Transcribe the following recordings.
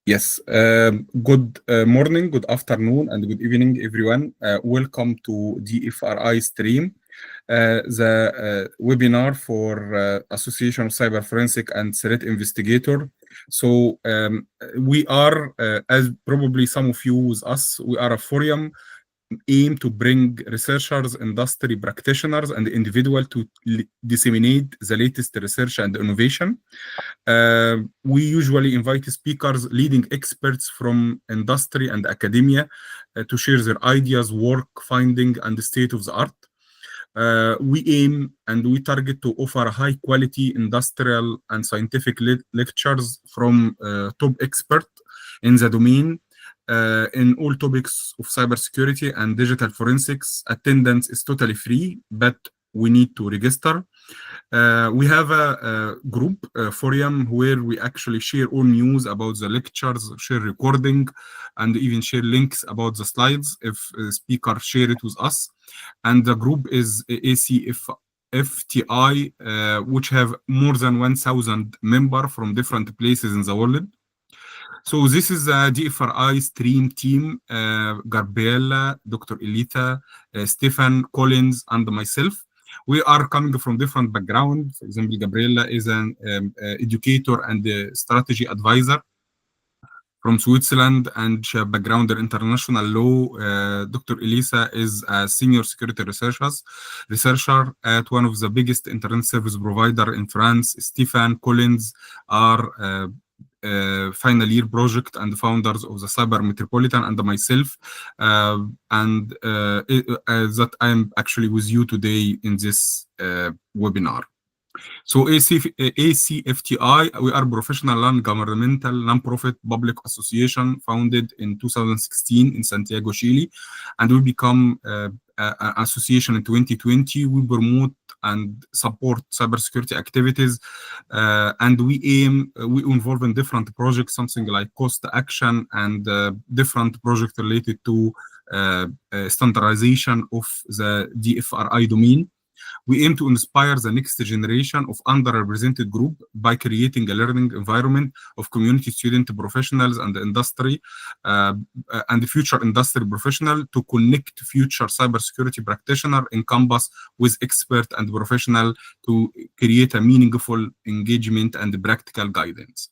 Yes, good morning, good afternoon, and good evening, everyone. Welcome to DFRI stream, the webinar for Association of Cyber Forensic and Threat Investigator. So we are, as probably some of you with us, we are a forum aim to bring researchers, industry practitioners, and individuals to disseminate the latest research and innovation. We usually invite speakers, leading experts from industry and academia to share their ideas, work, finding, and the state of the art. We aim and we target to offer high quality industrial and scientific lectures from top experts in the domain in all topics of cybersecurity and digital forensics. Attendance is totally free, but we need to register. We have a group forum where we actually share all news about the lectures, share recording, and even share links about the slides if a speaker share it with us. And the group is ACFTI, which have more than 1,000 members from different places in the world. So this is the DFRI stream team, Gabriella, Dr. Elita, Stefan, Collins, and myself. We are coming from different backgrounds. For example, Gabriella is an educator and a strategy advisor from Switzerland, and she has background in international law. Dr. Elisa is a senior security researcher at one of the biggest internet service provider in France. Stefan, Collins are final year project and founders of the Cyber Metropolitan, and myself, that I am actually with you today in this webinar. So ACFTI, we are professional non-governmental non-profit public association founded in 2016 in Santiago, Chile, and we become an association in 2020. We promote and support cybersecurity activities, and we involve in different projects, something like cost action and different projects related to standardization of the DFRI domain. We aim to inspire the next generation of underrepresented group by creating a learning environment of community student professionals and industry and future industry professional to connect future cybersecurity practitioner in campus with expert and professional to create a meaningful engagement and practical guidance.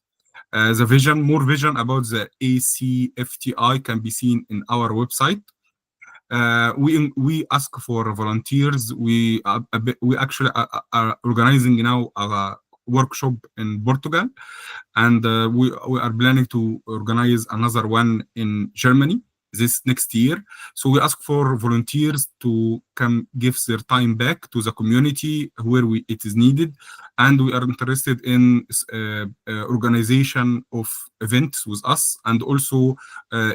The vision, more vision about the ACFTI can be seen in our website. We ask for volunteers. We actually are organizing now a workshop in Portugal, and we are planning to organize another one in Germany this next year. So we ask for volunteers to come give their time back to the community where it is needed, and we are interested in organization of events with us, and also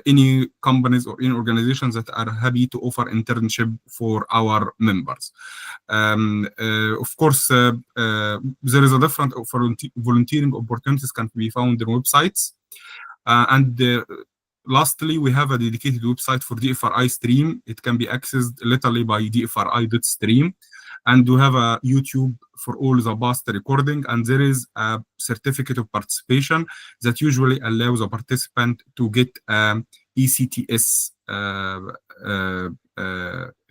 any companies or any organizations that are happy to offer internship for our members. Of course, there is a different volunteering opportunities can be found in websites, lastly, we have a dedicated website for DFRI stream. It can be accessed literally by dfri.stream. And we have a YouTube for all the past recording. And there is a certificate of participation that usually allows a participant to get ECTS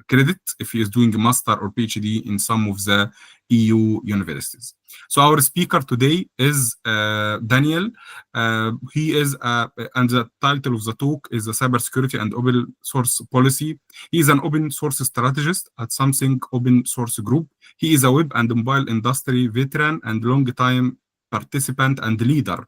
credit if he is doing a master or PhD in some of the EU universities. So our speaker today is Daniel. He is, and the title of the talk is the Cybersecurity and Open Source Policy. He is an open source strategist at Something Open Source Group. He is a web and mobile industry veteran and long-time participant and leader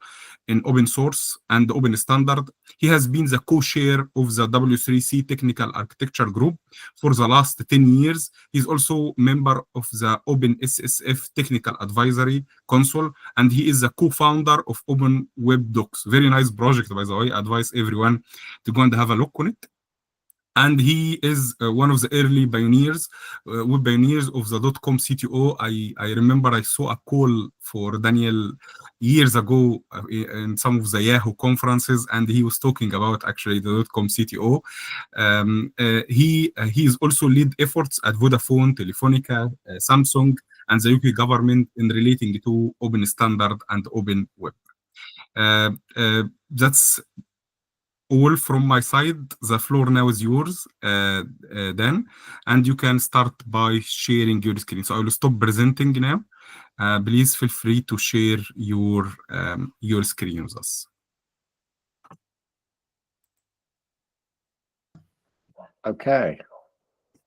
in open source and open standard. He has been the co-chair of the W3C Technical Architecture Group for the last 10 years. He's also member of the OpenSSF Technical Advisory Council, and he is the co-founder of Open Web Docs. Very nice project, by the way. I advise everyone to go and have a look on it. And he is one of the early pioneers, web pioneers of the .com CTO. I remember I saw a call for Daniel years ago in some of the Yahoo conferences, and he was talking about actually the .com CTO. He is also lead efforts at Vodafone, Telefonica, Samsung, and the UK government in relating to open standard and open web. That's all from my side. The floor now is yours, Dan, and you can start by sharing your screen. So I will stop presenting now. Please feel free to share your screen with us. Okay.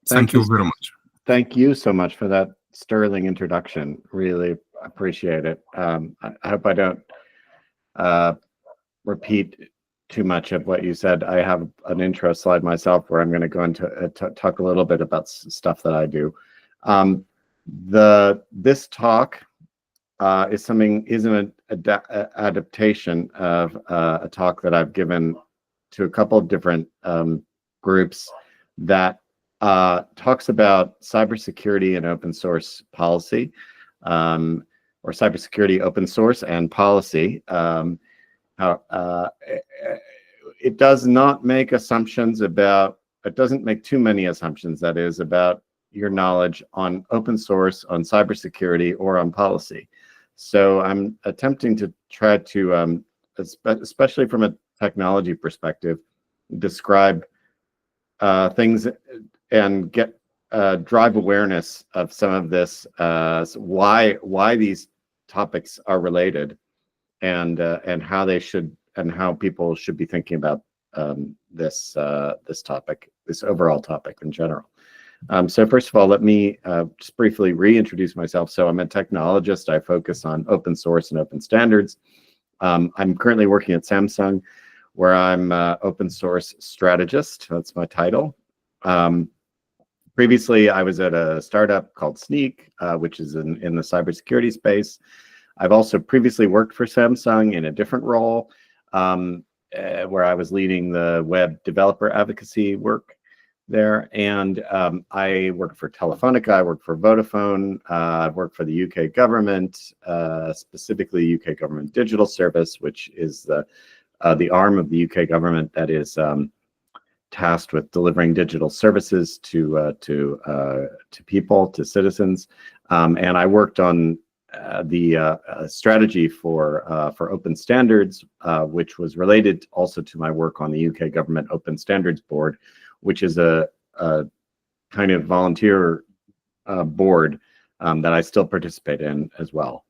Thank you very much. Thank you so much for that sterling introduction. Really appreciate it. I hope I don't repeat too much of what you said. I have an intro slide myself where I'm going to go into talk a little bit about stuff that I do. This talk is an adaptation of a talk that I've given to a couple of different groups that talks about cybersecurity and open source policy, or cybersecurity, open source, and policy. It does not make assumptions about, it doesn't make too many assumptions, that is, about your knowledge on open source, on cybersecurity, or on policy. So I'm attempting to try to, especially from a technology perspective, describe things and get drive awareness of some of this, why these topics are related, and how they should, and how people should be thinking about this topic, this overall topic in general. So first of all, let me just briefly reintroduce myself. So I'm a technologist. I focus on open source and open standards. I'm currently working at Samsung, where I'm open source strategist. That's my title. Previously, I was at a startup called Sneak, which is in the cybersecurity space. I've also previously worked for Samsung in a different role, where I was leading the web developer advocacy work there. And I worked for Telefonica, I worked for Vodafone, I've worked for the UK government, specifically UK Government Digital Service, which is the arm of the UK government that is tasked with delivering digital services to people, to citizens. And I worked on the strategy for open standards, which was related also to my work on the UK Government Open Standards Board, which is a kind of volunteer board that I still participate in as well.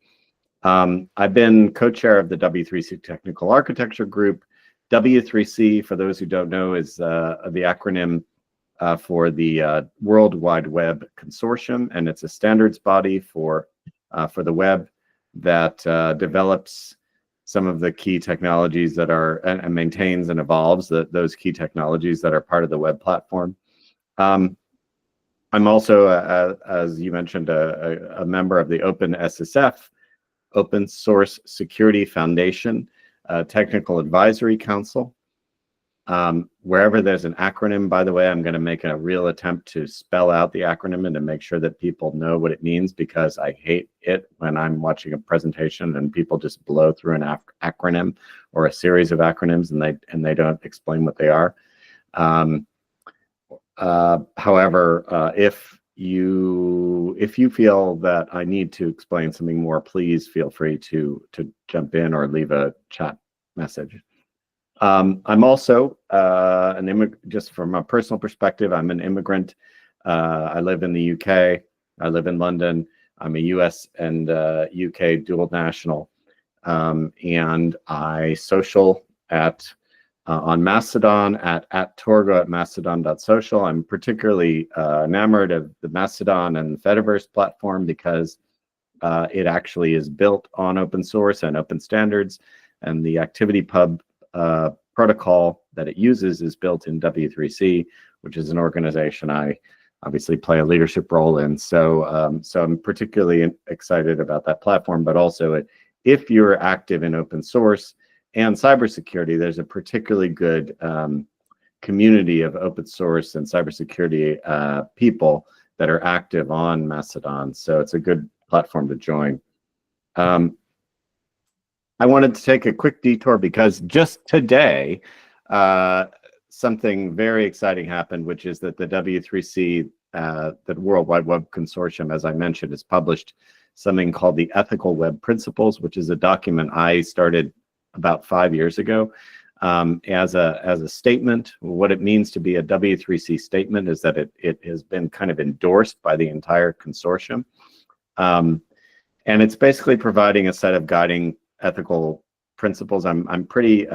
I've been co-chair of the W3C Technical Architecture Group. W3C, for those who don't know, is the acronym for the World Wide Web Consortium, and it's a standards body for the web that develops some of the key technologies that are, and maintains and evolves those key technologies that are part of the web platform. I'm also, as you mentioned, a member of the OpenSSF, Open Source Security Foundation, Technical Advisory Council. Wherever there's an acronym, by the way, I'm going to make a real attempt to spell out the acronym and to make sure that people know what it means, because I hate it when I'm watching a presentation and people just blow through an acronym or a series of acronyms and they don't explain what they are. However, if you feel that I need to explain something more, please feel free to jump in or leave a chat message. I'm also an immigrant. Just from a personal perspective, I'm an immigrant. I live in the UK. I live in London. I'm a US and UK dual national, and I social on Mastodon at torgo@mastodon.social. I'm particularly enamored of the Mastodon and Fediverse platform because it actually is built on open source and open standards, and the ActivityPub protocol that it uses is built in W3C, which is an organization I obviously play a leadership role in. So, so I'm particularly excited about that platform, but also if you're active in open source and cybersecurity, there's a particularly good community of open source and cybersecurity people that are active on Mastodon. So it's a good platform to join. I wanted to take a quick detour because just today, something very exciting happened, which is that the W3C, the World Wide Web Consortium, as I mentioned, has published something called the Ethical Web Principles, which is a document I started about 5 years ago. As a statement, what it means to be a W3C statement is that it has been kind of endorsed by the entire consortium. And it's basically providing a set of guiding ethical principles. I'm pretty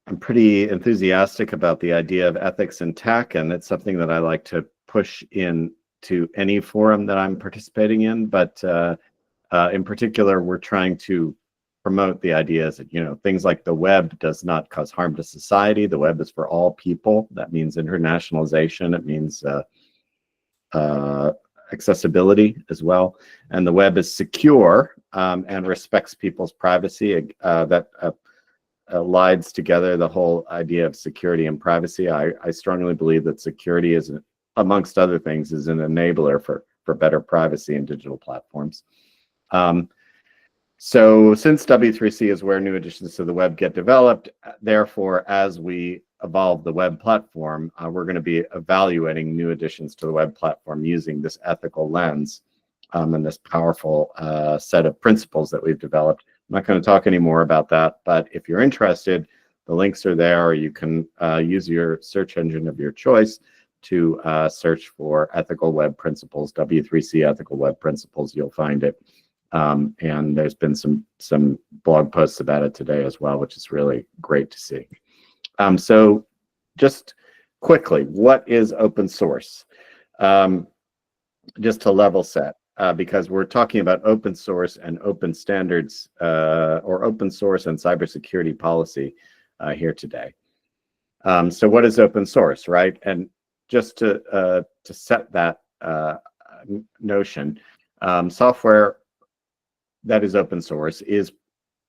enthusiastic about the idea of ethics in tech, and it's something that I like to push into any forum that I'm participating in. But in particular, we're trying to promote the ideas that, things like the web does not cause harm to society. The web is for all people. That means internationalization. It means accessibility as well. And the web is secure and respects people's privacy. That lies together the whole idea of security and privacy. I strongly believe that security is, amongst other things, is an enabler for better privacy in digital platforms. So since W3C is where new additions to the web get developed, therefore, as we evolve the web platform, we're going to be evaluating new additions to the web platform using this ethical lens and this powerful set of principles that we've developed. I'm not going to talk any more about that, but if you're interested, the links are there, or you can use your search engine of your choice to search for ethical web principles, W3C ethical web principles. You'll find it. And there's been some blog posts about it today as well, which is really great to see. So just quickly, what is open source? Just to level set, because we're talking about open source and open standards, or open source and cybersecurity policy here today. So what is open source, right? And just to set that notion, software that is open source is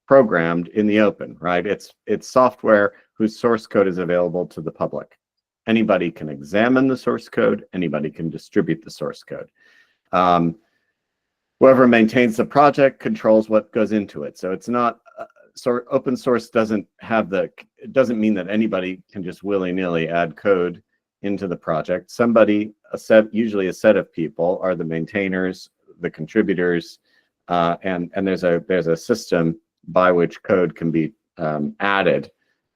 programmed in the open, right? It's software whose source code is available to the public. Anybody can examine the source code. Anybody can distribute the source code. Whoever maintains the project controls what goes into it. So it's not, open source doesn't mean that anybody can just willy-nilly add code into the project. Usually a set of people are the maintainers, the contributors, and there's a system by which code can be added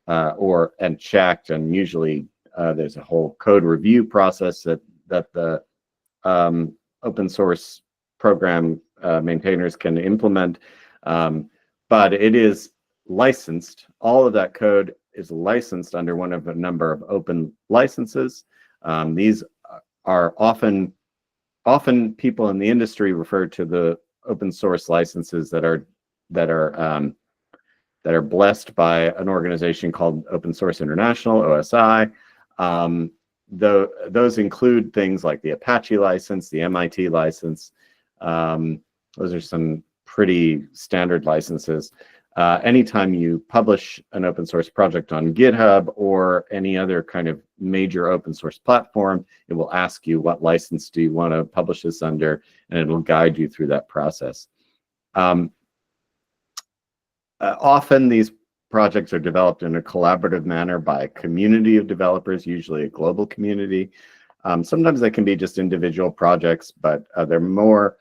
and checked, and usually there's a whole code review process that the open source program maintainers can implement, but it is licensed. All of that code is licensed under one of a number of open licenses. These are often people in the industry refer to the open source licenses that are blessed by an organization called Open Source International, OSI. Those include things like the Apache license, the MIT license. Those are some pretty standard licenses. Anytime you publish an open source project on GitHub or any other kind of major open source platform, it will ask you what license do you want to publish this under, and it will guide you through that process. Often these projects are developed in a collaborative manner by a community of developers, usually a global community. Sometimes they can be just individual projects, but they're more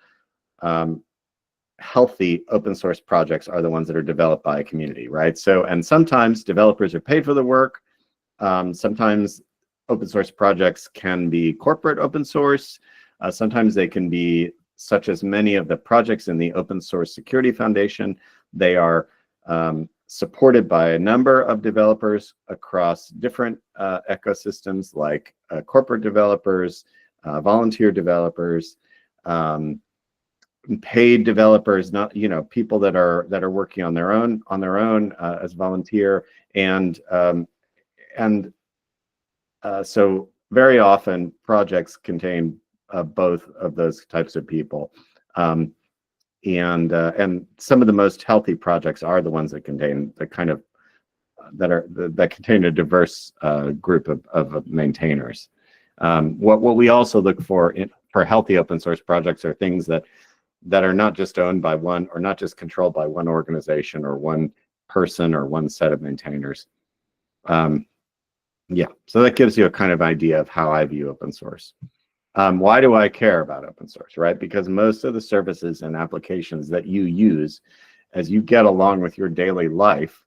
healthy open source projects are the ones that are developed by a community, right? So, and sometimes developers are paid for the work. Sometimes open source projects can be corporate open source. Sometimes they can be, such as many of the projects in the Open Source Security Foundation, they are supported by a number of developers across different ecosystems, like corporate developers, volunteer developers, paid developers, not people that are working on their own as volunteer, and so very often projects contain both of those types of people, and some of the most healthy projects are the ones that contain the kind of that contain a diverse group of maintainers. What we also look for healthy open source projects are things that are not just owned by one, or not just controlled by one organization or one person or one set of maintainers. Yeah, so that gives you a kind of idea of how I view open source. Why do I care about open source, right? Because most of the services and applications that you use as you get along with your daily life,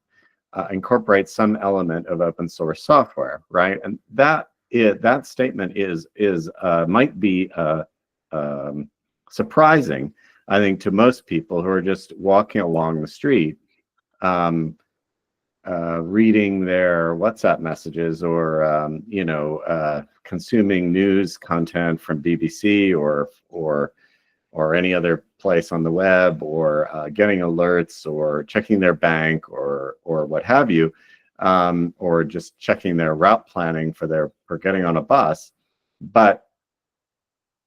incorporate some element of open source software, right? And that statement might be surprising, I think, to most people who are just walking along the street, reading their WhatsApp messages, or consuming news content from BBC or any other place on the web, or getting alerts, or checking their bank, or what have you, or just checking their route planning for getting on a bus. But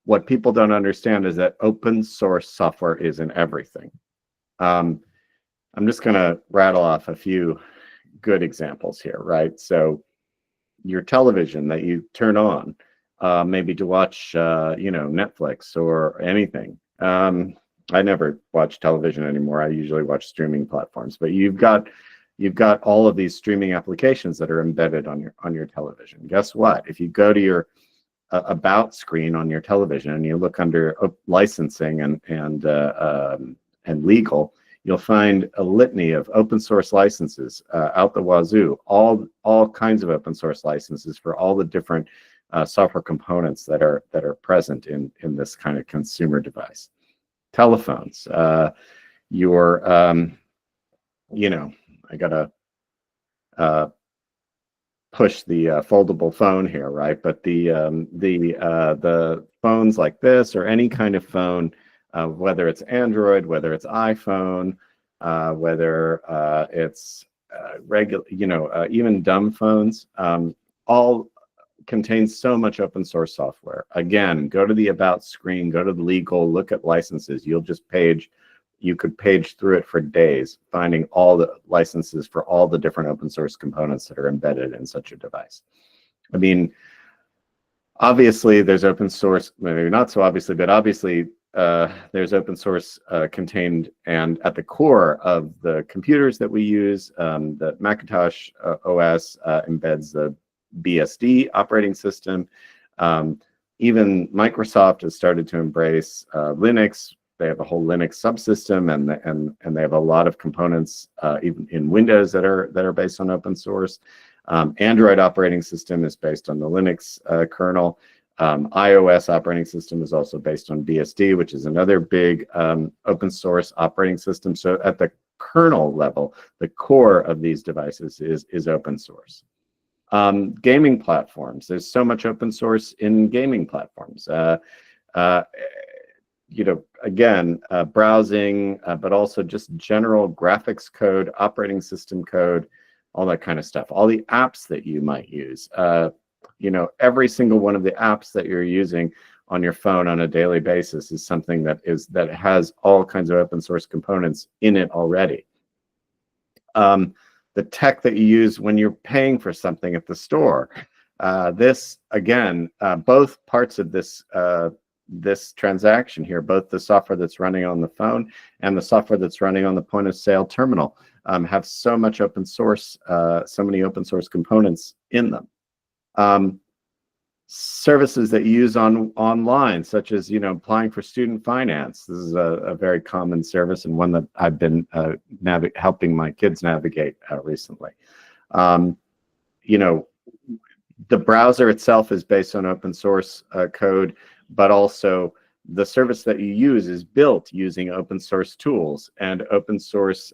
what people don't understand is that open source software is in everything. I'm just going to rattle off a few good examples here, right? So your television that you turn on, maybe to watch, Netflix or anything. I never watch television anymore. I usually watch streaming platforms. But you've got all of these streaming applications that are embedded on your television. Guess what? If you go to your about screen on your television and you look under licensing and legal, you'll find a litany of open source licenses out the wazoo, all kinds of open source licenses for all the different software components that are present in this kind of consumer device. Telephones, I gotta push the foldable phone here, right? But the phones like this, or any kind of phone, whether it's Android, whether it's iPhone, whether it's regular, even dumb phones, all contain so much open source software. Again, go to the about screen, go to the legal, look at licenses. You could page through it for days, finding all the licenses for all the different open source components that are embedded in such a device. I mean, obviously there's open source, maybe not so obviously, but obviously there's open source contained and at the core of the computers that we use. The Macintosh OS embeds the BSD operating system. Even Microsoft has started to embrace Linux. They have a whole Linux subsystem, and they have a lot of components even in Windows that are based on open source. Android operating system is based on the Linux kernel. iOS operating system is also based on BSD, which is another big open source operating system. So at the kernel level, the core of these devices is open source. Gaming platforms, there's so much open source in gaming platforms. Again, browsing, but also just general graphics code, operating system code, all that kind of stuff. All the apps that you might use. Every single one of the apps that you're using on your phone on a daily basis is something that has all kinds of open source components in it already. The tech that you use when you're paying for something at the store. This, again, both parts of this transaction here, both the software that's running on the phone and the software that's running on the point of sale terminal, have so much open source, so many open source components in them. Services that you use online, such as applying for student finance. This is a very common service, and one that I've been helping my kids navigate recently. The browser itself is based on open source code, but also the service that you use is built using open source tools, and open source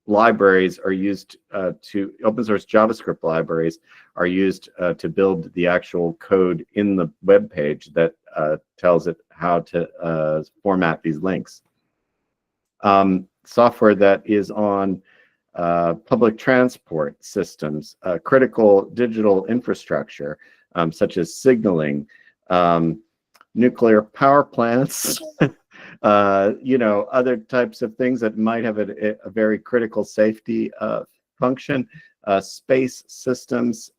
libraries are used open source JavaScript libraries are used to build the actual code in the web page that tells it how to format these links. Software that is on public transport systems, critical digital infrastructure, such as signaling, nuclear power plants, other types of things that might have a very critical safety function, space systems,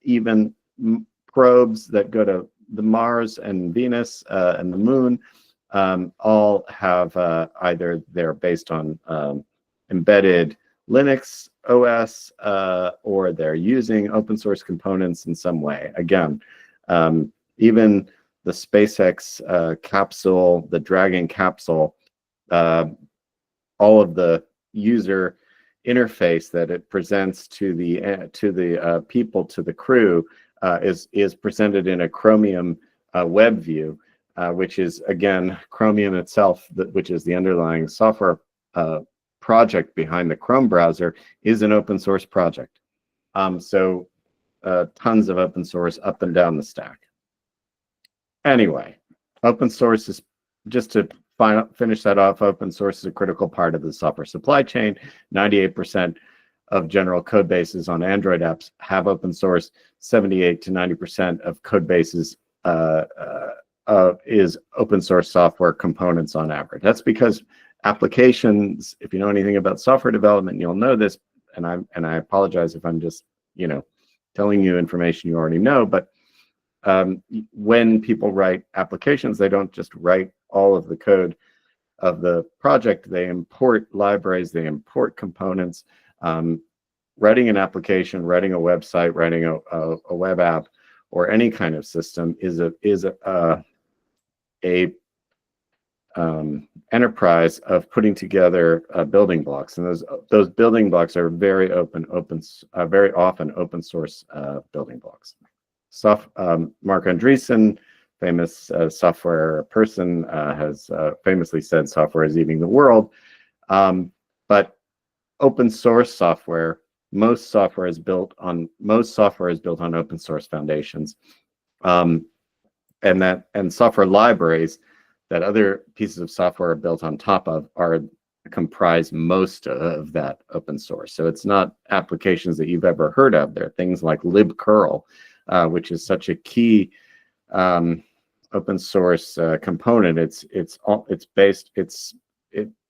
even probes that go to the Mars and Venus and the Moon, all have either they're based on embedded Linux OS, or they're using open source components in some way. Again, even the SpaceX capsule, the Dragon capsule, all of the user interface that it presents to the people, to the crew, is presented in a Chromium web view, which is, again, Chromium itself, which is the underlying software project behind the Chrome browser, is an open source project. So tons of open source up and down the stack. Anyway, open source is, just to finish that off, open source is a critical part of the software supply chain. 98% of general code bases on Android apps have open source. 78 to 90% of code bases is open source software components on average. That's because applications, if you know anything about software development, you'll know this, and I apologize if I'm just, telling you information you already know, but when people write applications, they don't just write all of the code of the project. They import libraries, they import components. Writing an application, writing a website, writing a web app, or any kind of system is a enterprise of putting together building blocks, and those building blocks are very often open source building blocks. Mark Andreessen, famous software person, has famously said software is eating the world. But open source software, most software is built on open source foundations, and software libraries that other pieces of software are built on top of comprise most of that open source. So it's not applications that you've ever heard of. There are things like libcurl, which is such a key open source component. It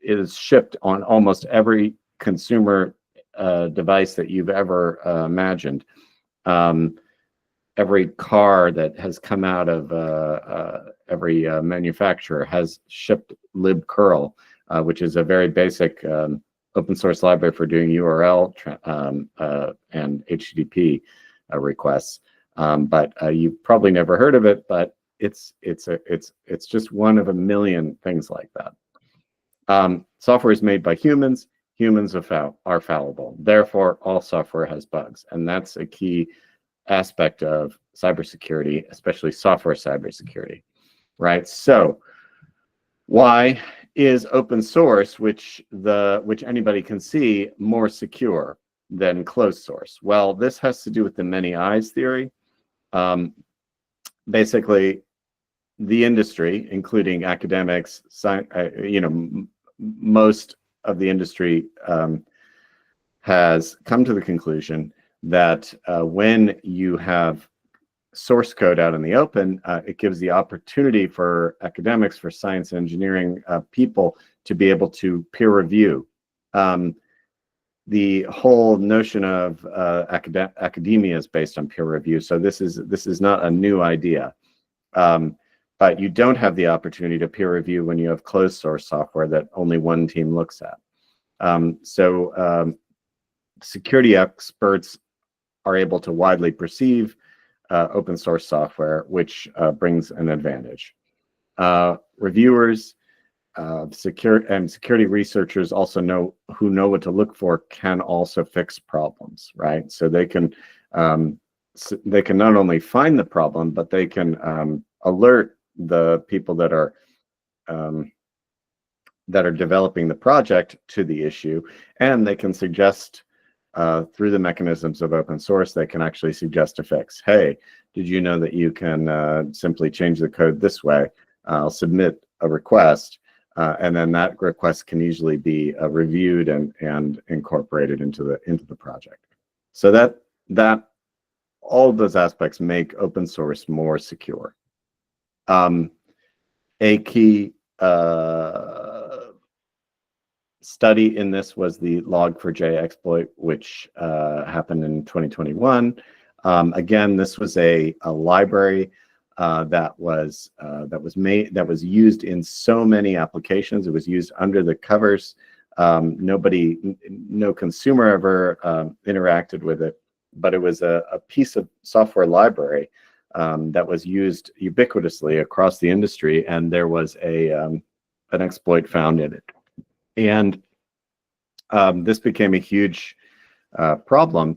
is shipped on almost every consumer device that you've ever imagined. Every car that has come out of every manufacturer has shipped libcurl, which is a very basic open source library for doing URL and HTTP requests. But you've probably never heard of it, but it's just one of a million things like that. Software is made by humans. Humans are fallible. Therefore, all software has bugs, and that's a key aspect of cybersecurity, especially software cybersecurity, right? So why is open source, which anybody can see, more secure than closed source? Well, this has to do with the many eyes theory. Basically, the industry, including academics, most of the industry has come to the conclusion that when you have source code out in the open, it gives the opportunity for academics, for science and engineering people to be able to peer review. The whole notion of academia is based on peer review, so this is not a new idea. But you don't have the opportunity to peer review when you have closed source software that only one team looks at. Security experts are able to widely perceive open source software, which brings an advantage. Reviewers, security researchers also who know what to look for can also fix problems, right? So they can not only find the problem, but they can alert the people that are developing the project to the issue, and they can suggest through the mechanisms of open source, they can actually suggest a fix. Hey, did you know that you can simply change the code this way? I'll submit a request, and then that request can easily be reviewed and incorporated into the project. So that all of those aspects make open source more secure. A key study in this was the Log4j exploit, which happened in 2021. Again, this was a library that was used in so many applications. It was used under the covers. No consumer ever interacted with it, but it was a piece of software library that was used ubiquitously across the industry, and there was an exploit found in it. And this became a huge problem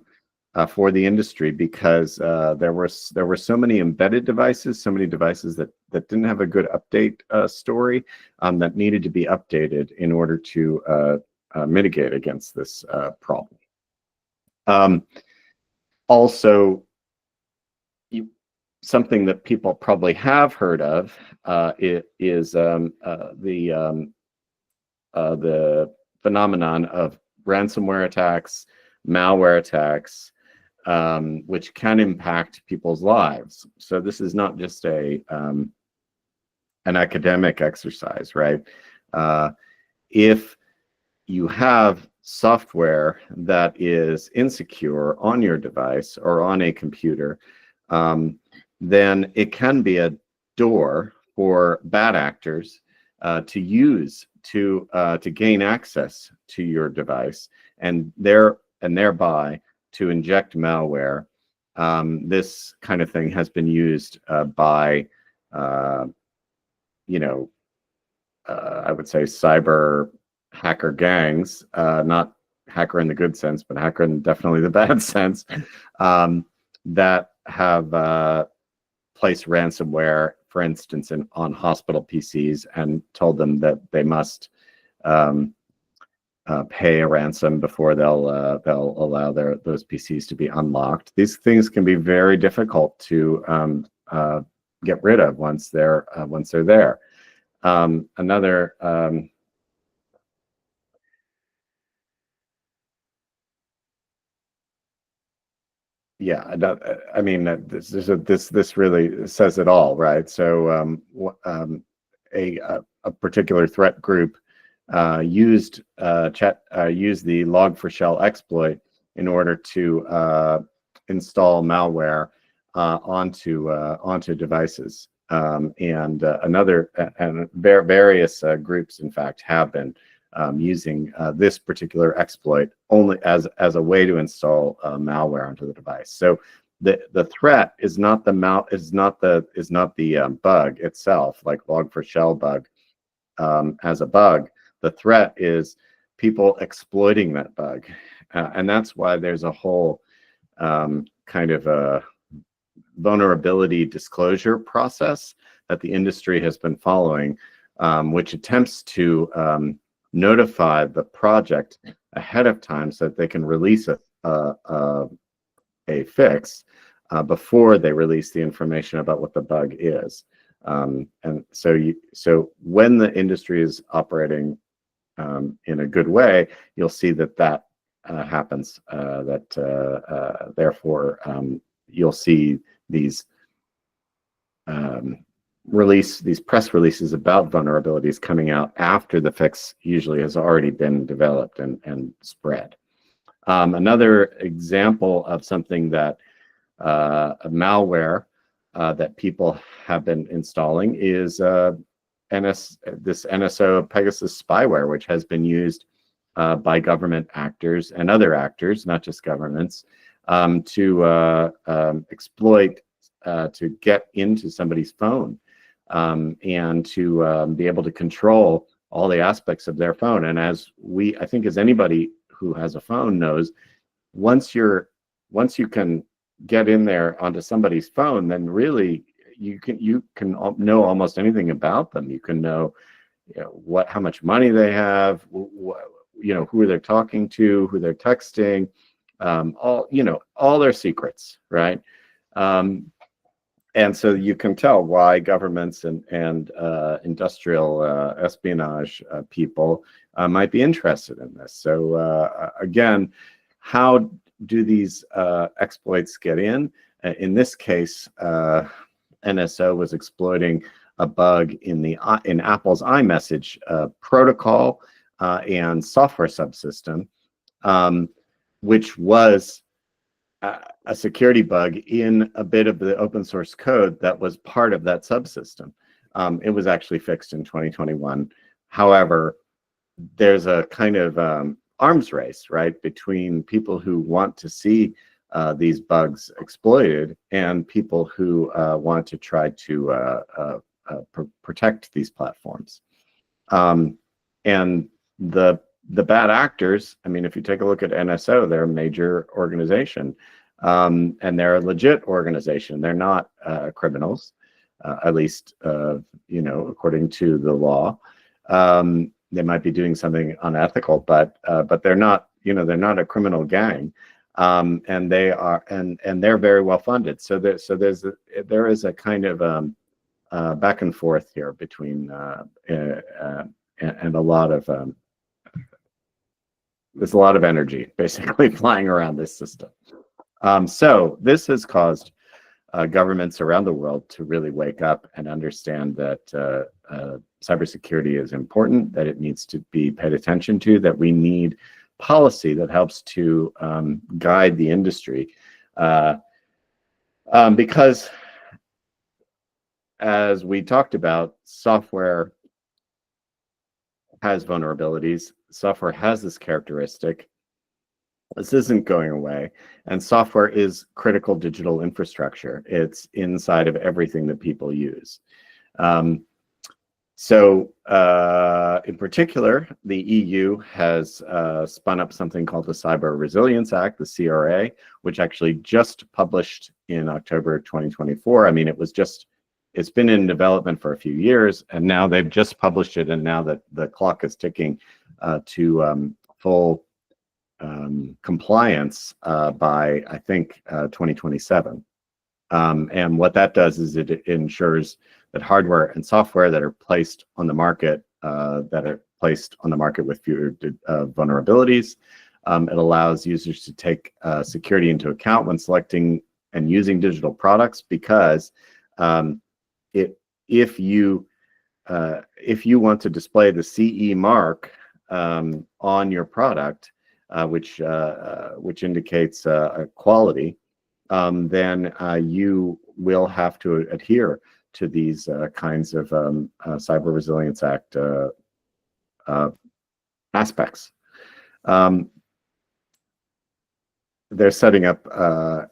for the industry, because there were so many embedded devices, so many devices that didn't have a good update story, that needed to be updated in order to mitigate against this problem. Also, something that people probably have heard of is the phenomenon of ransomware attacks, malware attacks, which can impact people's lives. So this is not just an academic exercise, right? If you have software that is insecure on your device or on a computer, then it can be a door for bad actors to use to gain access to your device, and thereby to inject malware. This kind of thing has been used by, I would say, cyber hacker gangs, not hacker in the good sense, but hacker in definitely the bad sense, that have placed ransomware, for instance, on hospital PCs, and told them that they must pay a ransom before they'll allow those PCs to be unlocked. These things can be very difficult to get rid of once they're there. Another yeah, I mean, this really says it all, right? So a particular threat group used the Log4Shell exploit in order to install malware onto devices, and various groups, in fact, have been using this particular exploit only as a way to install malware onto the device. So the threat is not the bug itself, like Log4Shell bug as a bug. The threat is people exploiting that bug, and that's why there's a whole kind of a vulnerability disclosure process that the industry has been following, which attempts to notify the project ahead of time so that they can release a fix before they release the information about what the bug is. And so when the industry is operating in a good way, you'll see that happens. Therefore, you'll see these press releases about vulnerabilities coming out after the fix usually has already been developed and spread. Another example of something that a malware that people have been installing is this NSO Pegasus spyware, which has been used by government actors and other actors, not just governments, to exploit, to get into somebody's phone, and to be able to control all the aspects of their phone. And as anybody who has a phone knows, once you can get in there onto somebody's phone, then really you can know almost anything about them. You can know, how much money they have, who they're talking to, who they're texting, all their secrets, right? And so you can tell why governments and industrial espionage people might be interested in this. So again, how do these exploits get in? In this case, NSO was exploiting a bug in Apple's iMessage protocol and software subsystem, which was a security bug in a bit of the open source code that was part of that subsystem. It was actually fixed in 2021. However, there's a kind of arms race, right, between people who want to see these bugs exploited and people who want to try to protect these platforms. And the the bad actors, I mean, if you take a look at NSO, they're a major organization, and they're a legit organization. They're not criminals, at least, you know, according to the law. They might be doing something unethical, but they're not, you know, they're not a criminal gang, and they are, and they're very well funded. So there is a kind of back and forth here between and a lot of there's a lot of energy basically flying around this system. So this has caused governments around the world to really wake up and understand that cybersecurity is important, that it needs to be paid attention to, that we need policy that helps to guide the industry. Because as we talked about, software has vulnerabilities. Software has this characteristic. This isn't going away. And software is critical digital infrastructure. It's inside of everything that people use. So in particular, the EU has spun up something called the Cyber Resilience Act, the CRA, which actually just published in October 2024. I mean, it's been in development for a few years, and now they've just published it, and now that the clock is ticking to full compliance by, I think, 2027. And what that does is it ensures that hardware and software that are placed on the market, with fewer vulnerabilities. It allows users to take security into account when selecting and using digital products, because if you want to display the CE mark on your product, which indicates quality, then you will have to adhere to these kinds of Cyber Resilience Act aspects. They're setting up a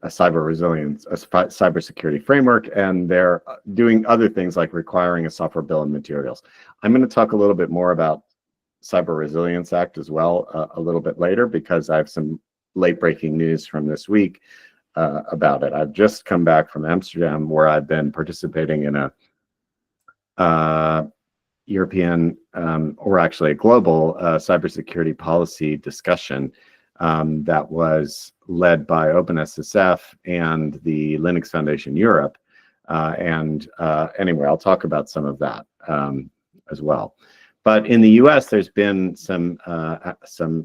cybersecurity framework, and they're doing other things like requiring a software bill of materials. I'm going to talk a little bit more about Cyber Resilience Act as well a little bit later, because I have some late breaking news from this week about it. I've just come back from Amsterdam, where I've been participating in a European, or actually a global cybersecurity policy discussion that was led by OpenSSF and the Linux Foundation Europe. Anyway, I'll talk about some of that as well. But in the US, there's been some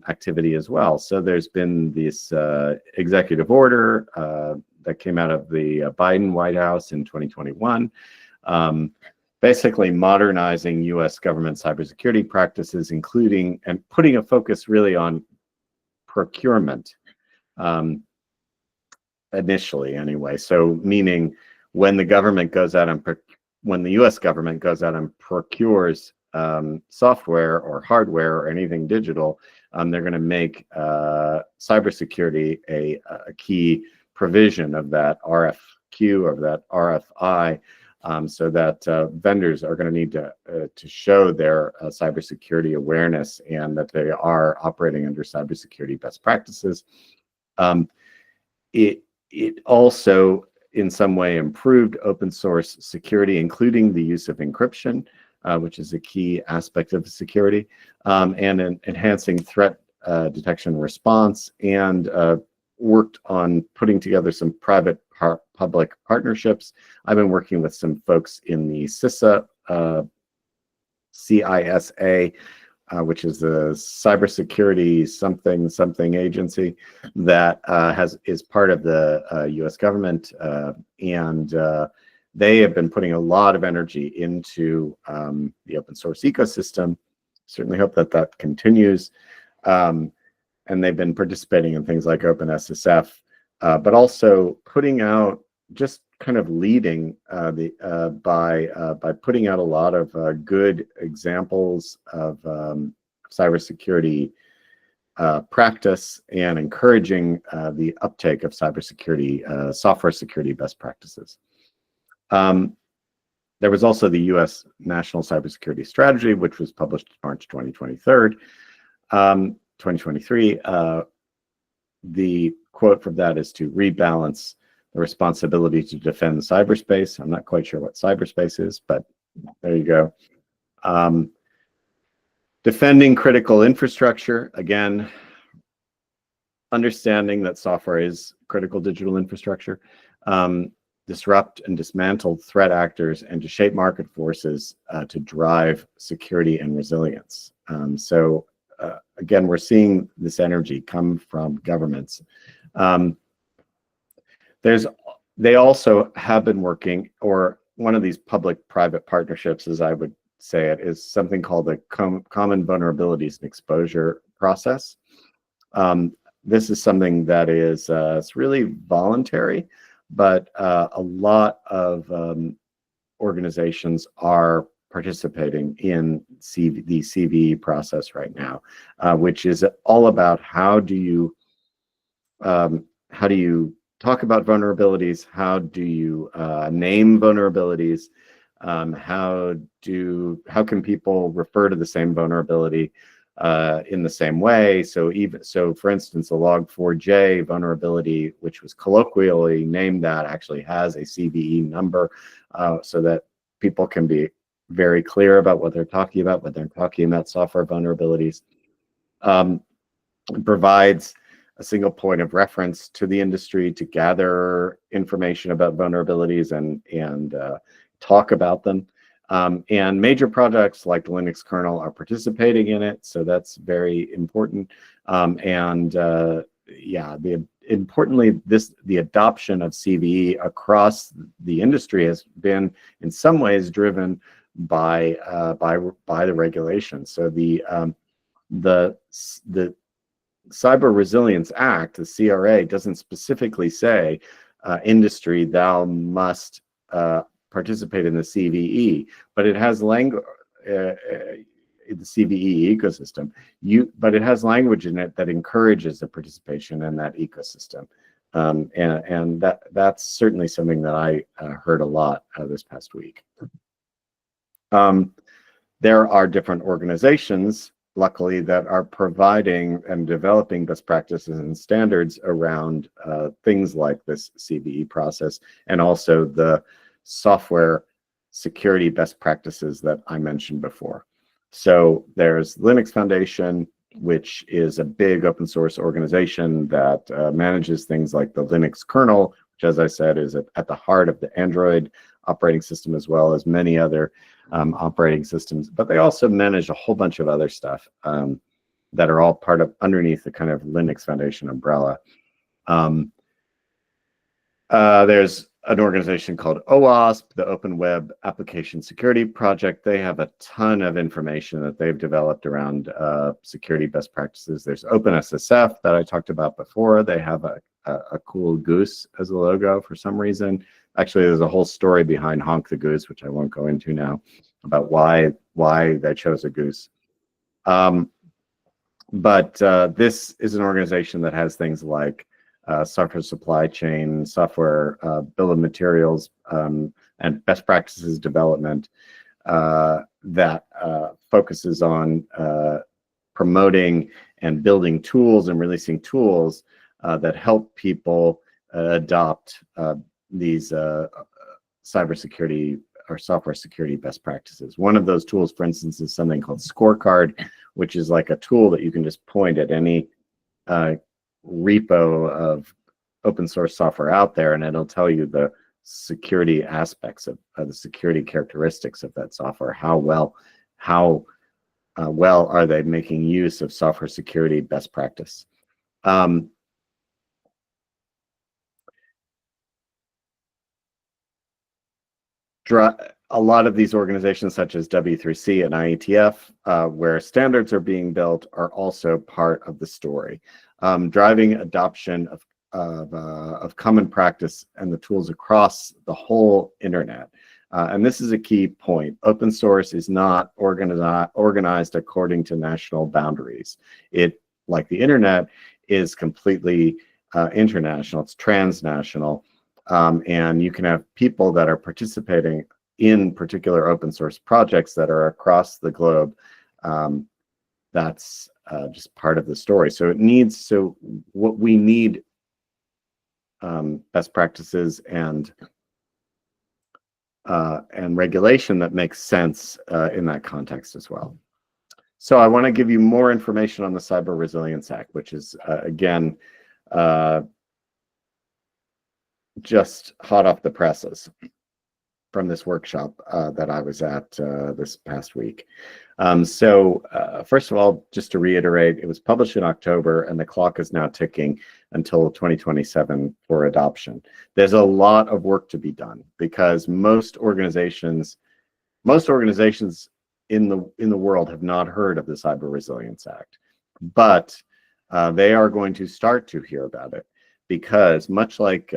activity as well. So there's been this executive order that came out of the Biden White House in 2021, basically modernizing US government cybersecurity practices, including and putting a focus really on procurement initially, anyway. So meaning when the government goes out and when the US government goes out and procures software or hardware or anything digital, they're going to make cybersecurity a key provision of that RFQ or that RFI, so that vendors are going to need to show their cybersecurity awareness and that they are operating under cybersecurity best practices. It also in some way improved open source security, including the use of encryption, which is a key aspect of security, and enhancing threat detection and response, and worked on putting together some private-public partnerships. I've been working with some folks in the CISA, CISA, which is the Cybersecurity something agency that is part of the U.S. government, and they have been putting a lot of energy into the open source ecosystem. Certainly hope that that continues. And they've been participating in things like OpenSSF, but also putting out, just kind of leading by putting out a lot of good examples of cybersecurity practice and encouraging the uptake of cybersecurity, software security best practices. There was also the U.S. National Cybersecurity Strategy, which was published March 2023, 2023. The quote from that is to rebalance the responsibility to defend cyberspace. I'm not quite sure what cyberspace is, but there you go. Defending critical infrastructure, again, understanding that software is critical digital infrastructure, disrupt and dismantle threat actors, and to shape market forces to drive security and resilience. Again, we're seeing this energy come from governments. They also have been working, or one of these public-private partnerships, as I would say it, is something called the Common Vulnerabilities and Exposure Process. This is something that is it's really voluntary, but a lot of organizations are participating in the CVE process right now, which is all about how do you talk about vulnerabilities, how do you name vulnerabilities, how can people refer to the same vulnerability in the same way. So for instance, a log4j vulnerability, which was colloquially named that, actually has a CVE number, so that people can be very clear about what they're talking about when they're talking about software vulnerabilities. It provides a single point of reference to the industry to gather information about vulnerabilities and talk about them. And major projects like the Linux kernel are participating in it, so that's very important. Importantly, the adoption of CVE across the industry has been, in some ways, driven by the regulation. So the Cyber Resilience Act, the CRA, doesn't specifically say industry, thou must participate in the CVE, but it has language, the CVE ecosystem. But it has language in it that encourages the participation in that ecosystem, and that's certainly something that I heard a lot this past week. There are different organizations, luckily, that are providing and developing best practices and standards around things like this CVE process, and also the software security best practices that I mentioned before. So there's Linux Foundation, which is a big open source organization that manages things like the Linux kernel, which, as I said, is at the heart of the Android operating system, as well as many other operating systems. But they also manage a whole bunch of other stuff that are all part of underneath the kind of Linux Foundation umbrella. There's an organization called OWASP, the Open Web Application Security Project. They have a ton of information that they've developed around security best practices. There's OpenSSF that I talked about before. They have a cool goose as a logo for some reason. Actually, there's a whole story behind Honk the Goose, which I won't go into now, about why they chose a goose. But this is an organization that has things like software supply chain, software bill of materials, and best practices development that focuses on promoting and building tools and releasing tools that help people adopt these cybersecurity or software security best practices. One of those tools, for instance, is something called Scorecard, which is like a tool that you can just point at any repo of open source software out there, and it'll tell you the security aspects of the security characteristics of that software. How well are they making use of software security best practice? A lot of these organizations, such as W3C and IETF, where standards are being built, are also part of the story. Driving adoption of common practice and the tools across the whole internet. And this is a key point. Open source is not organized according to national boundaries. It, like the internet, is completely international. It's transnational. And you can have people that are participating in particular open source projects that are across the globe. That's just part of the story. So it needs, so what we need best practices and regulation that makes sense in that context as well. So I want to give you more information on the Cyber Resilience Act, which is again just hot off the presses from this workshop that I was at this past week. First of all, just to reiterate, it was published in October and the clock is now ticking until 2027 for adoption. There's a lot of work to be done because most organizations in the world have not heard of the Cyber Resilience Act, but they are going to start to hear about it because much like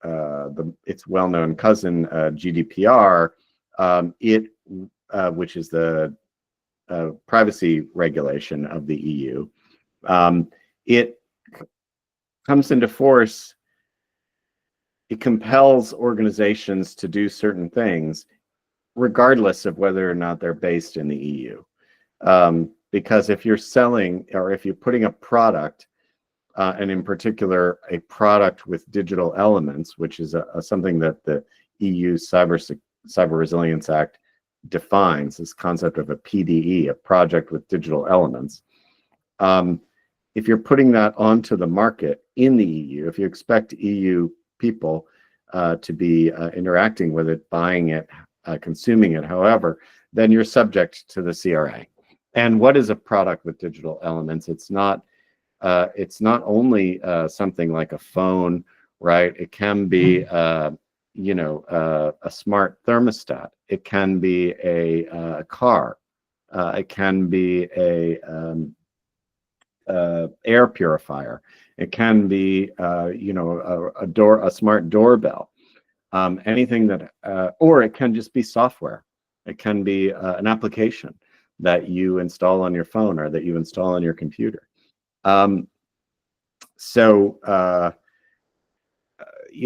its well-known cousin GDPR, which is the privacy regulation of the EU, it comes into force. It compels organizations to do certain things, regardless of whether or not they're based in the EU. Because if you're selling or if you're putting a product, and in particular, a product with digital elements, which is something that the EU Cyber Resilience Act defines, this concept of a PDE, a project with digital elements. If you're putting that onto the market in the EU, if you expect EU people to be interacting with it, buying it, consuming it, however, then you're subject to the CRA. And what is a product with digital elements? It's not only something like a phone, right? It can be, you know, a smart thermostat. It can be a car. It can be a air purifier. It can be, you know, a smart doorbell. Anything that, or it can just be software. It can be an application that you install on your phone or that you install on your computer. You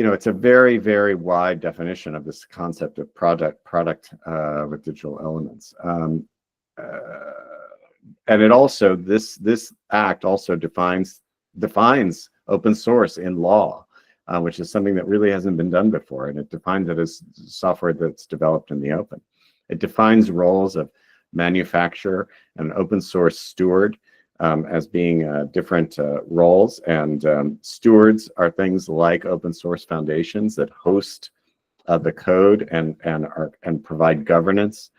know, it's a very, very wide definition of this concept of product with digital elements. And it also, this act also defines open source in law, which is something that really hasn't been done before. And it defines it as software that's developed in the open. It defines roles of manufacturer and open source steward as being different roles. And stewards are things like open source foundations that host the code and provide governance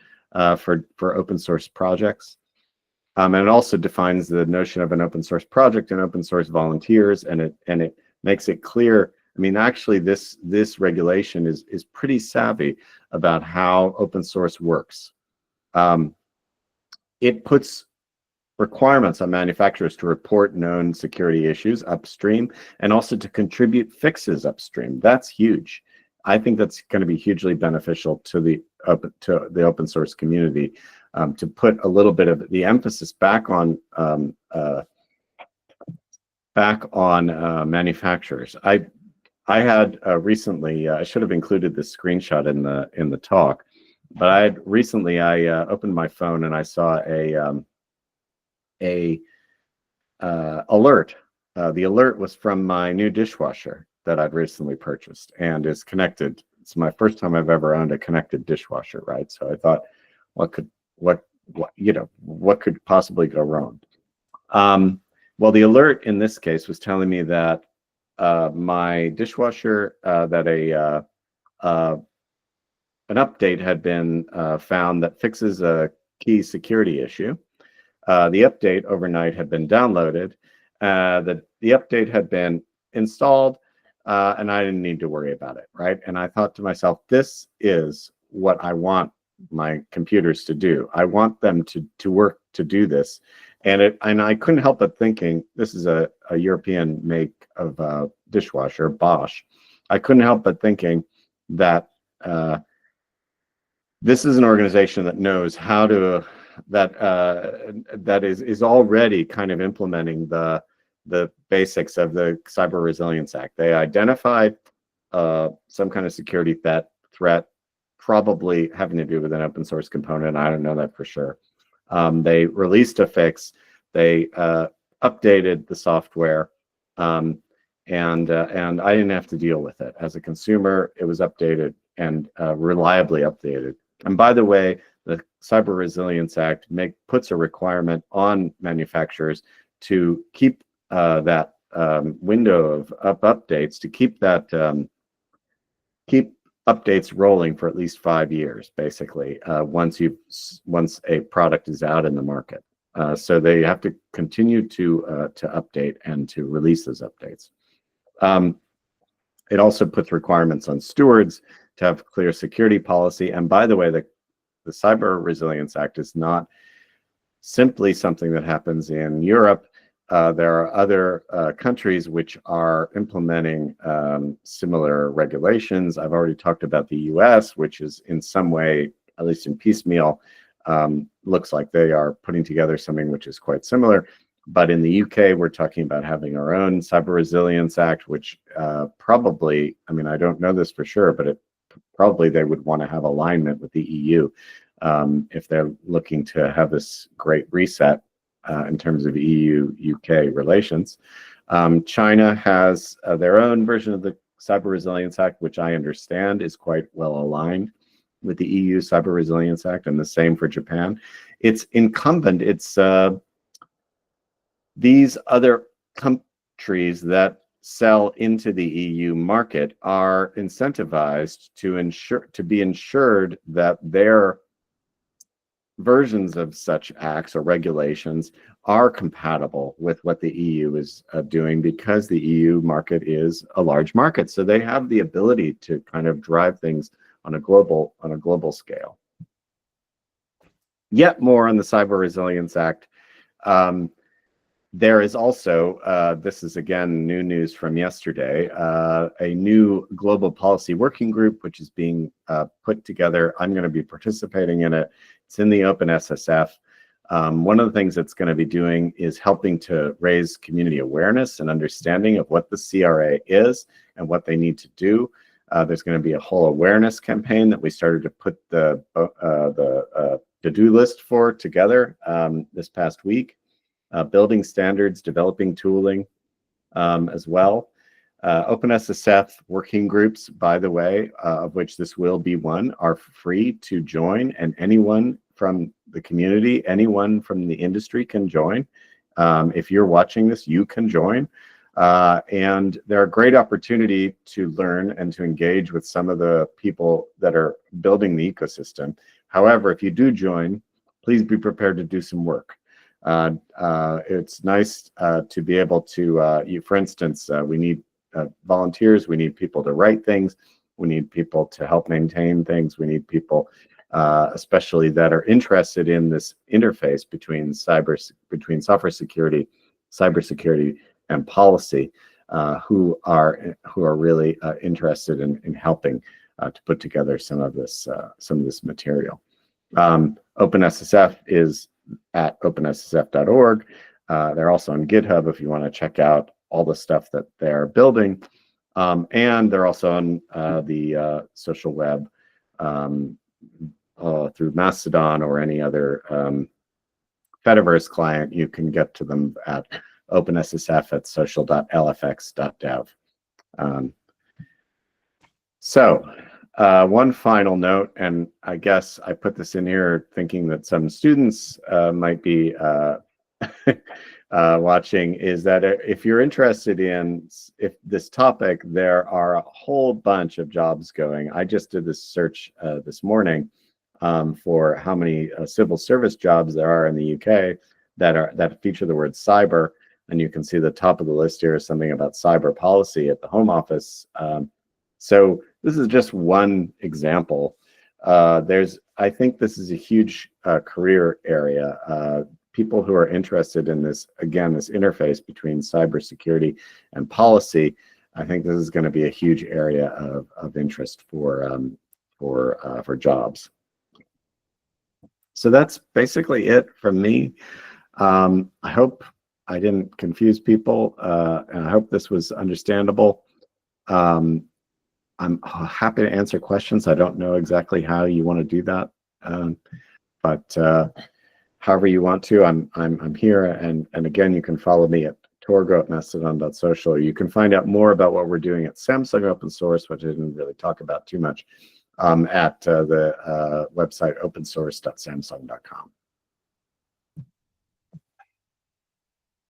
for open source projects. And it also defines the notion of an open source project and open source volunteers, and it makes it clear. I mean, actually, this regulation is pretty savvy about how open source works. It puts requirements on manufacturers to report known security issues upstream and also to contribute fixes upstream. That's huge. I think that's going to be hugely beneficial to the open source community, to put a little bit of the emphasis back on manufacturers. I had recently, I should have included this screenshot in the talk, but I opened my phone and I saw a alert. The alert was from my new dishwasher that I'd recently purchased and is connected. It's my first time I've ever owned a connected dishwasher, right? So I thought, what could possibly go wrong? Well, the alert in this case was telling me that my dishwasher, that an update had been found that fixes a key security issue. The update overnight had been downloaded. The update had been installed, and I didn't need to worry about it, right? And I thought to myself, this is what I want my computers to do. I want them to work to do this. And I couldn't help but thinking, this is a European make of dishwasher, Bosch. I couldn't help but thinking that this is an organization that knows how to, that is already kind of implementing the basics of the Cyber Resilience Act. They identified some kind of security threat, probably having to do with an open source component. I don't know that for sure. They released a fix. They updated the software, and I didn't have to deal with it. As a consumer, it was updated and reliably updated. And by the way, the Cyber Resilience Act puts a requirement on manufacturers to keep that window of updates, to keep that keep updates rolling for at least 5 years, basically, once a product is out in the market. So they have to continue to update and to release those updates. It also puts requirements on stewards to have clear security policy. And by the way, the Cyber Resilience Act is not simply something that happens in Europe. There are other countries which are implementing similar regulations. I've already talked about the US, which is in some way, at least in piecemeal, looks like they are putting together something which is quite similar. But in the UK, we're talking about having our own Cyber Resilience Act, which probably, I mean, I don't know this for sure, but probably they would want to have alignment with the EU if they're looking to have this great reset in terms of EU-UK relations. China has their own version of the Cyber Resilience Act, which I understand is quite well aligned with the EU Cyber Resilience Act, and the same for Japan. It's incumbent, it's these other countries that sell into the EU market are incentivized to be ensured that their versions of such acts or regulations are compatible with what the EU is doing, because the EU market is a large market. So they have the ability to kind of drive things on a global scale. Yet more on the Cyber Resilience Act. There is also, this is again new news from yesterday, a new global policy working group which is being put together. I'm going to be participating in it. It's in the OpenSSF. One of the things it's going to be doing is helping to raise community awareness and understanding of what the CRA is and what they need to do. There's going to be a whole awareness campaign that we started to put the to-do list for together this past week. Building standards, developing tooling as well. OpenSSF working groups, by the way, of which this will be one, are free to join, and anyone from the community, anyone from the industry can join. If you're watching this, you can join. And they're a great opportunity to learn and to engage with some of the people that are building the ecosystem. However, if you do join, please be prepared to do some work. It's nice to be able to, for instance, we need volunteers, we need people to write things, we need people to help maintain things, we need people especially that are interested in this interface between software security, cybersecurity, and policy, who are really interested in helping to put together some of this material. OpenSSF is at openssf.org. They're also on GitHub if you want to check out all the stuff that they're building. And they're also on the social web through Mastodon or any other Fediverse client. You can get to them at OpenSSF at social.lfx.dev. One final note, and I guess I put this in here thinking that some students might be watching, is that if you're interested in this topic, there are a whole bunch of jobs going. I just did this search this morning for how many civil service jobs there are in the UK that feature the word cyber, and you can see the top of the list here is something about cyber policy at the Home Office. So this is just one example. I think this is a huge career area. People who are interested in this, again, this interface between cybersecurity and policy, I think this is going to be a huge area of interest for jobs. So that's basically it from me. I hope I didn't confuse people, and I hope this was understandable. I'm happy to answer questions. I don't know exactly how you want to do that, but however you want to. I'm here, and again, you can follow me at torgo@mastodon.social. You can find out more about what we're doing at Samsung Open Source, which I didn't really talk about too much, at the website opensource.samsung.com.